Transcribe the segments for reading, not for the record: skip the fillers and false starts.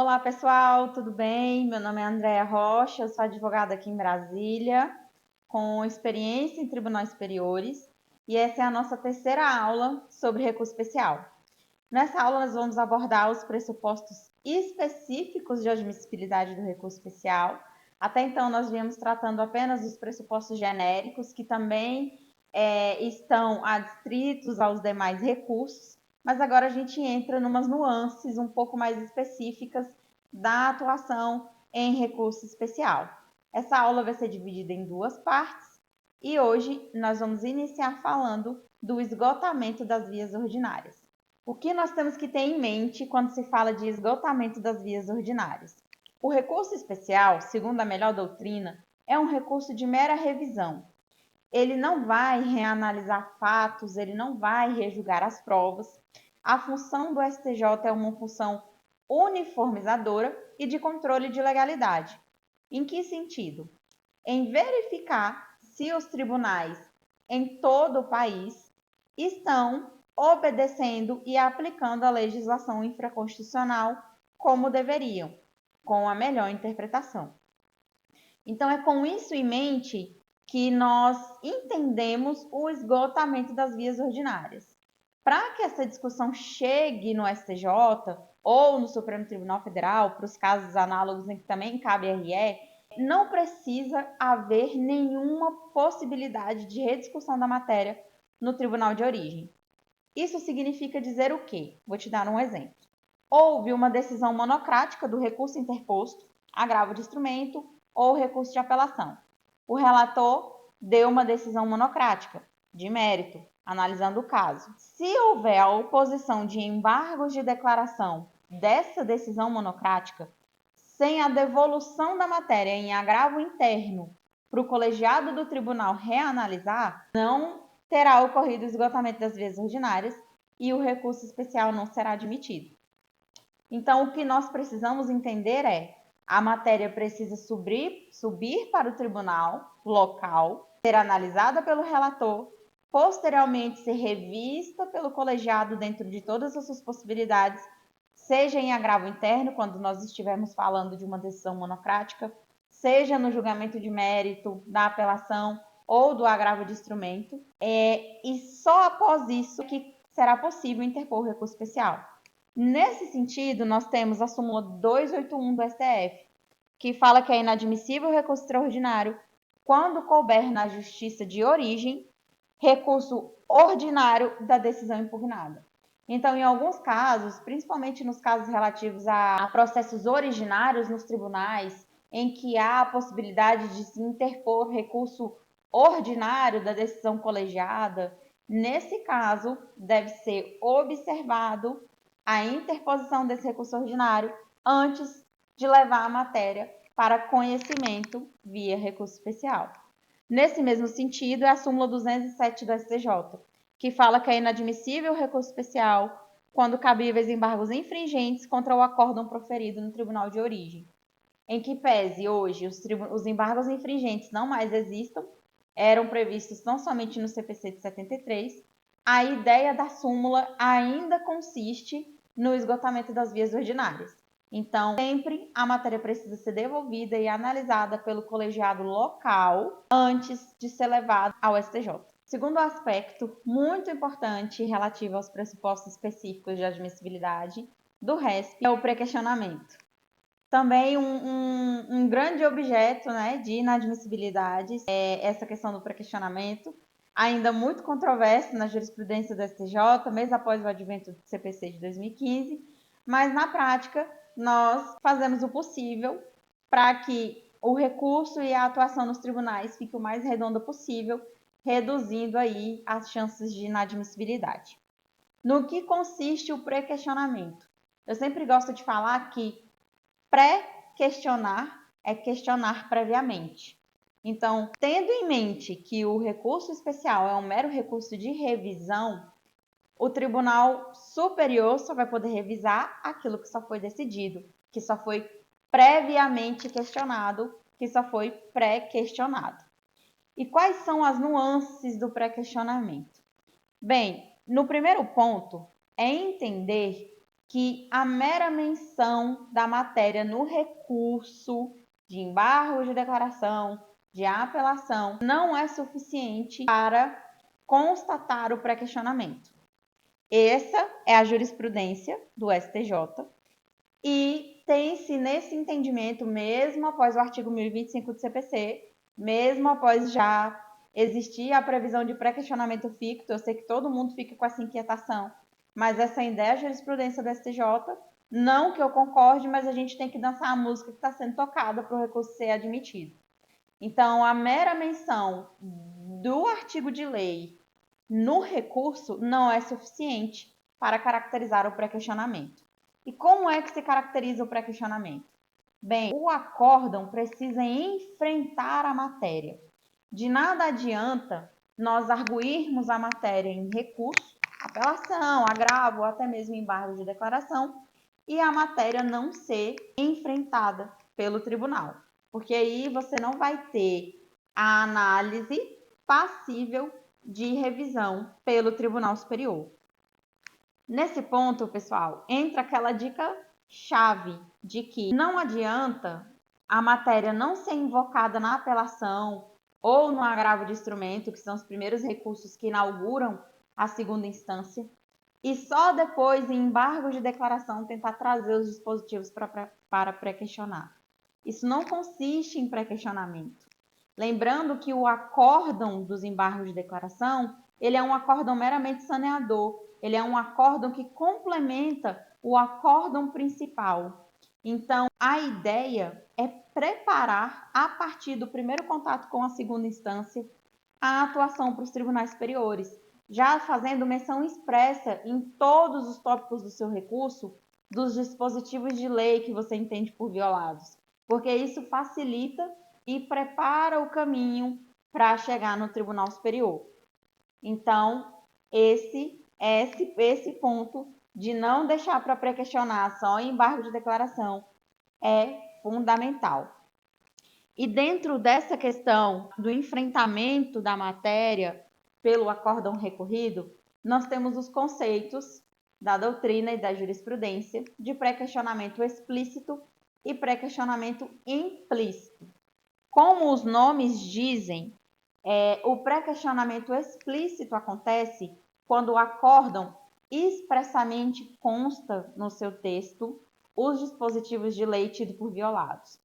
Olá, pessoal, tudo bem? Meu nome é Andréa Rocha, eu sou advogada aqui em Brasília, com experiência em tribunais superiores, e essa é a nossa terceira aula sobre recurso especial. Nessa aula, nós vamos abordar os pressupostos específicos de admissibilidade do recurso especial. Até então, nós viemos tratando apenas dos pressupostos genéricos, que também estão adstritos aos demais recursos, mas agora a gente entra em umas nuances um pouco mais específicas da atuação em recurso especial. Essa aula vai ser dividida em duas partes e hoje nós vamos iniciar falando do esgotamento das vias ordinárias. O que nós temos que ter em mente quando se fala de esgotamento das vias ordinárias? O recurso especial, segundo a melhor doutrina, é um recurso de mera revisão. Ele não vai reanalisar fatos, ele não vai rejulgar as provas. A função do STJ é uma função uniformizadora e de controle de legalidade. Em que sentido? Em verificar se os tribunais em todo o país estão obedecendo e aplicando a legislação infraconstitucional como deveriam, com a melhor interpretação. Então, é com isso em mente que nós entendemos o esgotamento das vias ordinárias. Para que essa discussão chegue no STJ ou no Supremo Tribunal Federal, para os casos análogos em que também cabe RE, não precisa haver nenhuma possibilidade de rediscussão da matéria no tribunal de origem. Isso significa dizer o quê? Vou te dar um exemplo. Houve uma decisão monocrática do recurso interposto, agravo de instrumento ou recurso de apelação. O relator deu uma decisão monocrática, de mérito, analisando o caso. Se houver a oposição de embargos de declaração dessa decisão monocrática, sem a devolução da matéria em agravo interno para o colegiado do tribunal reanalisar, não terá ocorrido o esgotamento das vias ordinárias e o recurso especial não será admitido. Então, o que nós precisamos entender é: a matéria precisa subir para o tribunal local, ser analisada pelo relator, posteriormente ser revista pelo colegiado dentro de todas as suas possibilidades, seja em agravo interno, quando nós estivermos falando de uma decisão monocrática, seja no julgamento de mérito, da apelação ou do agravo de instrumento, e só após isso que será possível interpor o recurso especial. Nesse sentido, nós temos a súmula 281 do STF, que fala que é inadmissível o recurso extraordinário quando couber na justiça de origem recurso ordinário da decisão impugnada. Então, em alguns casos, principalmente nos casos relativos a processos originários nos tribunais, em que há a possibilidade de se interpor recurso ordinário da decisão colegiada, nesse caso, deve ser observado a interposição desse recurso ordinário antes de levar a matéria para conhecimento via recurso especial. Nesse mesmo sentido, é a súmula 207 do STJ, que fala que é inadmissível o recurso especial quando cabíveis embargos infringentes contra o acórdão proferido no tribunal de origem. Em que pese hoje os embargos infringentes não mais existam, eram previstos não somente no CPC de 73, a ideia da súmula ainda consiste no esgotamento das vias ordinárias. Então, sempre a matéria precisa ser devolvida e analisada pelo colegiado local antes de ser levada ao STJ. Segundo aspecto muito importante relativo aos pressupostos específicos de admissibilidade do RESP é o pré-questionamento. Também um grande objeto, né, de inadmissibilidade é essa questão do pré-questionamento, ainda muito controverso na jurisprudência do STJ, mesmo após o advento do CPC de 2015, mas na prática nós fazemos o possível para que o recurso e a atuação nos tribunais fique o mais redonda possível, reduzindo aí as chances de inadmissibilidade. No que consiste o pré-questionamento? Eu sempre gosto de falar que pré-questionar é questionar previamente. Então, tendo em mente que o recurso especial é um mero recurso de revisão, o Tribunal Superior só vai poder revisar aquilo que só foi decidido, que só foi previamente questionado, que só foi pré-questionado. E quais são as nuances do pré-questionamento? Bem, no primeiro ponto é entender que a mera menção da matéria no recurso de embargo de declaração, de apelação, não é suficiente para constatar o pré-questionamento. Essa é a jurisprudência do STJ e tem-se nesse entendimento, mesmo após o artigo 1025 do CPC, mesmo após já existir a previsão de pré-questionamento ficto, eu sei que todo mundo fica com essa inquietação, mas essa ainda é a jurisprudência do STJ, não que eu concorde, mas a gente tem que dançar a música que está sendo tocada para o recurso ser admitido. Então, a mera menção do artigo de lei no recurso não é suficiente para caracterizar o pré-questionamento. E como é que se caracteriza o pré-questionamento? Bem, o acórdão precisa enfrentar a matéria. De nada adianta nós arguirmos a matéria em recurso, apelação, agravo, ou até mesmo embargo de declaração, e a matéria não ser enfrentada pelo tribunal. Porque aí você não vai ter a análise passível de revisão pelo Tribunal Superior. Nesse ponto, pessoal, entra aquela dica chave de que não adianta a matéria não ser invocada na apelação ou no agravo de instrumento, que são os primeiros recursos que inauguram a segunda instância, e só depois, em embargo de declaração, tentar trazer os dispositivos para pré-questionar. Isso não consiste em pré-questionamento. Lembrando que o acórdão dos embargos de declaração, ele é um acórdão meramente saneador, ele é um acórdão que complementa o acórdão principal. Então, a ideia é preparar, a partir do primeiro contato com a segunda instância, a atuação para os tribunais superiores, já fazendo menção expressa em todos os tópicos do seu recurso dos dispositivos de lei que você entende por violados, porque isso facilita e prepara o caminho para chegar no Tribunal Superior. Então, esse ponto de não deixar para pré-questionar só em embargo de declaração é fundamental. E dentro dessa questão do enfrentamento da matéria pelo acórdão recorrido, nós temos os conceitos da doutrina e da jurisprudência de pré-questionamento explícito e pré-questionamento implícito. Como os nomes dizem, o pré-questionamento explícito acontece quando o acórdão expressamente consta no seu texto os dispositivos de lei tidos por violados.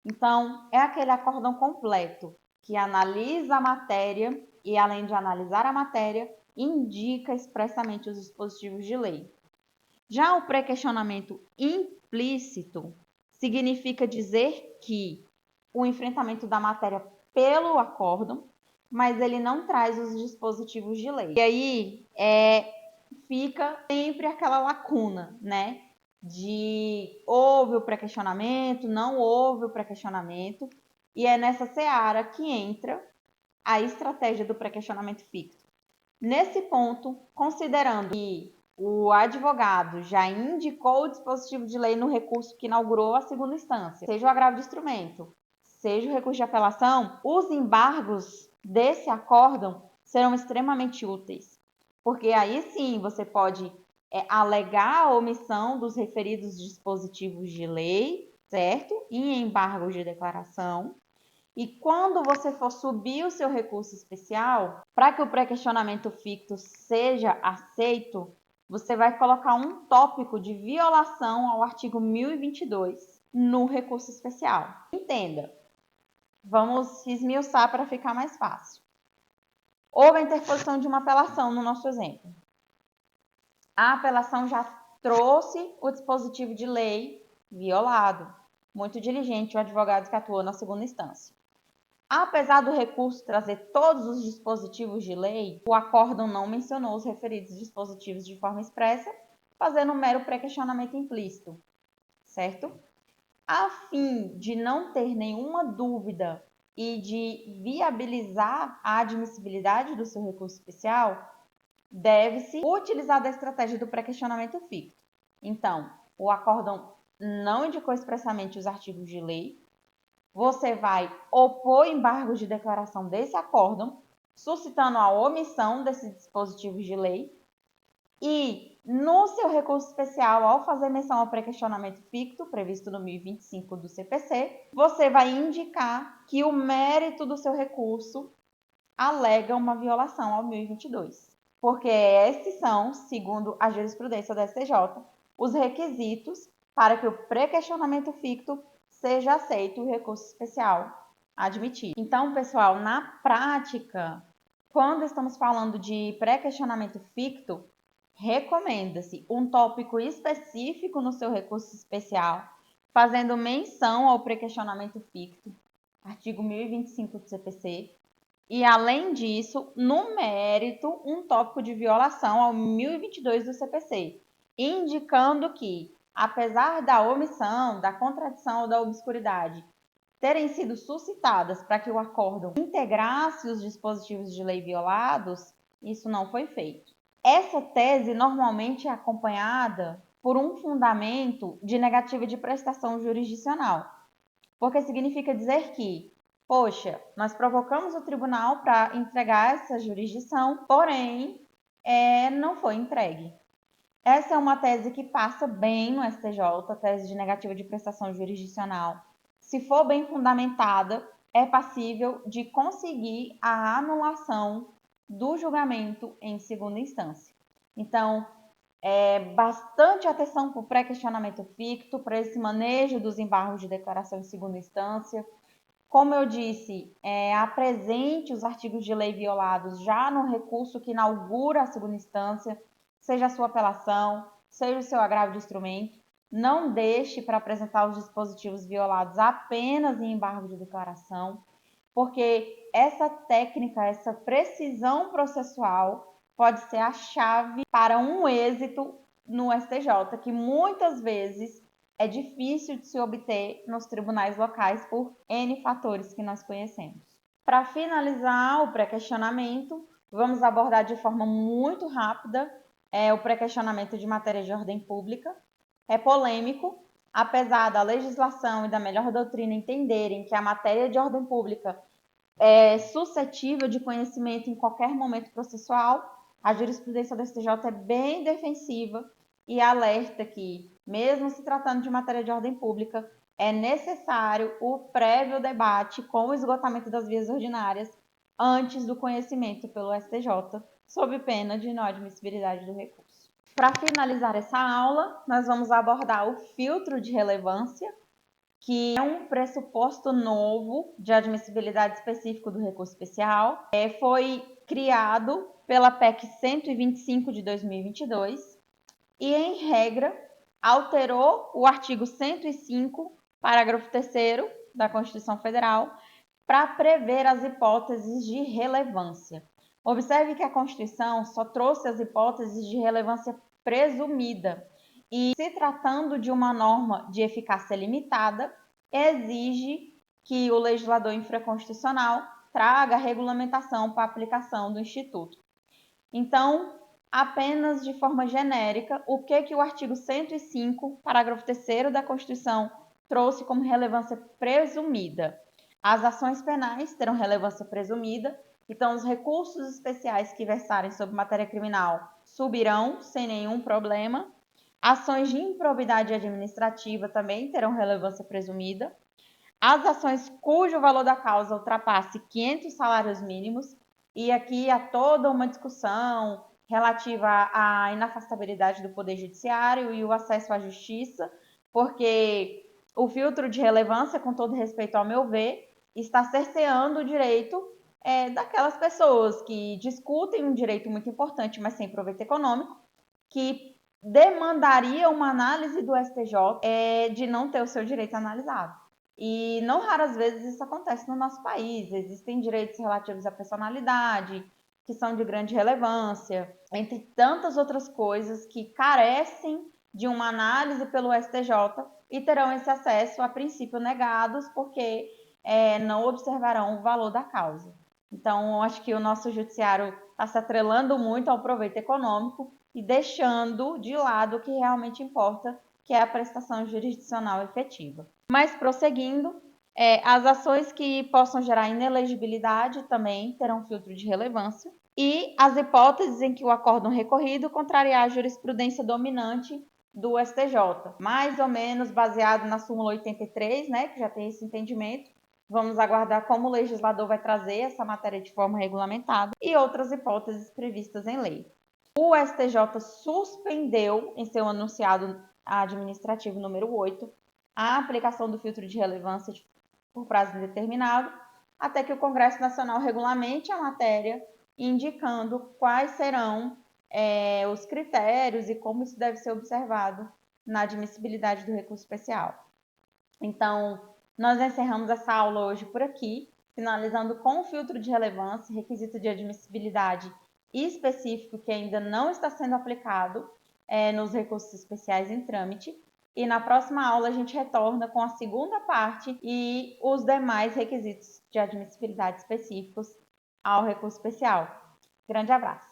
Então, é aquele acórdão completo que analisa a matéria e, além de analisar a matéria, indica expressamente os dispositivos de lei. Já o pré-questionamento implícito significa dizer que o enfrentamento da matéria pelo acórdão, mas ele não traz os dispositivos de lei. E aí fica sempre aquela lacuna, né? De houve o pré-questionamento, não houve o pré-questionamento, e é nessa seara que entra a estratégia do pré-questionamento ficto. Nesse ponto, considerando que o advogado já indicou o dispositivo de lei no recurso que inaugurou a segunda instância, seja o agravo de instrumento, seja o recurso de apelação, os embargos desse acórdão serão extremamente úteis, porque aí sim você pode alegar a omissão dos referidos dispositivos de lei, certo? Em embargos de declaração. E quando você for subir o seu recurso especial, para que o pré-questionamento ficto seja aceito, você vai colocar um tópico de violação ao artigo 1022 no recurso especial. Entenda. Vamos esmiuçar para ficar mais fácil. Houve a interposição de uma apelação no nosso exemplo. A apelação já trouxe o dispositivo de lei violado. Muito diligente o advogado que atuou na segunda instância. Apesar do recurso trazer todos os dispositivos de lei, o acórdão não mencionou os referidos dispositivos de forma expressa, fazendo um mero pré-questionamento implícito, certo? A fim de não ter nenhuma dúvida e de viabilizar a admissibilidade do seu recurso especial, deve-se utilizar da estratégia do pré-questionamento ficto. Então, o acórdão não indicou expressamente os artigos de lei, você vai opor embargos de declaração desse acórdão, suscitando a omissão desses dispositivos de lei, E no seu recurso especial, ao fazer menção ao pré-questionamento ficto, previsto no 1025 do CPC, você vai indicar que o mérito do seu recurso alega uma violação ao 1022. Porque esses são, segundo a jurisprudência da STJ, os requisitos para que o pré-questionamento ficto seja aceito e o recurso especial admitido. Então, pessoal, na prática, quando estamos falando de pré-questionamento ficto, recomenda-se um tópico específico no seu recurso especial, fazendo menção ao pré-questionamento ficto, artigo 1025 do CPC, e, além disso, no mérito, um tópico de violação ao 1022 do CPC, indicando que, apesar da omissão, da contradição ou da obscuridade terem sido suscitadas para que o acórdão integrasse os dispositivos de lei violados, isso não foi feito. Essa tese normalmente é acompanhada por um fundamento de negativa de prestação jurisdicional, porque significa dizer que, poxa, nós provocamos o tribunal para entregar essa jurisdição, porém, não foi entregue. Essa é uma tese que passa bem no STJ, tese de negativa de prestação jurisdicional. Se for bem fundamentada, é passível de conseguir a anulação do julgamento em segunda instância. Então, bastante atenção para o pré-questionamento ficto, para esse manejo dos embargos de declaração em segunda instância. Como eu disse, apresente os artigos de lei violados já no recurso que inaugura a segunda instância, seja a sua apelação, seja o seu agravo de instrumento. Não deixe para apresentar os dispositivos violados apenas em embargo de declaração, porque essa técnica, essa precisão processual pode ser a chave para um êxito no STJ, que muitas vezes é difícil de se obter nos tribunais locais por N fatores que nós conhecemos. Para finalizar o pré-questionamento, vamos abordar de forma muito rápida o pré-questionamento de matéria de ordem pública. É polêmico, apesar da legislação e da melhor doutrina entenderem que a matéria de ordem pública é suscetível de conhecimento em qualquer momento processual, a jurisprudência do STJ é bem defensiva e alerta que, mesmo se tratando de matéria de ordem pública, é necessário o prévio debate com o esgotamento das vias ordinárias antes do conhecimento pelo STJ, sob pena de não admissibilidade do recurso. Para finalizar essa aula, nós vamos abordar o filtro de relevância, que é um pressuposto novo de admissibilidade específico do recurso especial. Foi criado pela PEC 125 de 2022 e, em regra, alterou o artigo 105, parágrafo 3º da Constituição Federal, para prever as hipóteses de relevância. Observe que a Constituição só trouxe as hipóteses de relevância presumida e, se tratando de uma norma de eficácia limitada, exige que o legislador infraconstitucional traga a regulamentação para a aplicação do Instituto. Então, apenas de forma genérica, o que o artigo 105, parágrafo 3º da Constituição trouxe como relevância presumida? As ações penais terão relevância presumida, então os recursos especiais que versarem sobre matéria criminal subirão sem nenhum problema. Ações de improbidade administrativa também terão relevância presumida. As ações cujo valor da causa ultrapasse 500 salários mínimos, e aqui há toda uma discussão relativa à inafastabilidade do Poder Judiciário e o acesso à justiça, porque o filtro de relevância, com todo respeito ao meu ver, está cerceando o direito daquelas pessoas que discutem um direito muito importante, mas sem proveito econômico, que demandaria uma análise do STJ de não ter o seu direito analisado. E não raras vezes isso acontece no nosso país. Existem direitos relativos à personalidade, que são de grande relevância, entre tantas outras coisas que carecem de uma análise pelo STJ e terão esse acesso, a princípio, negados, porque não observarão o valor da causa. Então, acho que o nosso judiciário está se atrelando muito ao proveito econômico e deixando de lado o que realmente importa, que é a prestação jurisdicional efetiva. Mas, prosseguindo, as ações que possam gerar inelegibilidade também terão filtro de relevância. e as hipóteses em que o acórdão recorrido contrariar a jurisprudência dominante do STJ, mais ou menos baseado na súmula 83, né, que já tem esse entendimento. Vamos aguardar como o legislador vai trazer essa matéria de forma regulamentada e outras hipóteses previstas em lei. O STJ suspendeu, em seu anunciado administrativo número 8, a aplicação do filtro de relevância por prazo indeterminado, até que o Congresso Nacional regulamente a matéria, indicando quais serão os critérios e como isso deve ser observado na admissibilidade do recurso especial. Então, nós encerramos essa aula hoje por aqui, finalizando com o filtro de relevância, requisito de admissibilidade específico que ainda não está sendo aplicado nos recursos especiais em trâmite. E na próxima aula a gente retorna com a segunda parte e os demais requisitos de admissibilidade específicos ao recurso especial. Grande abraço!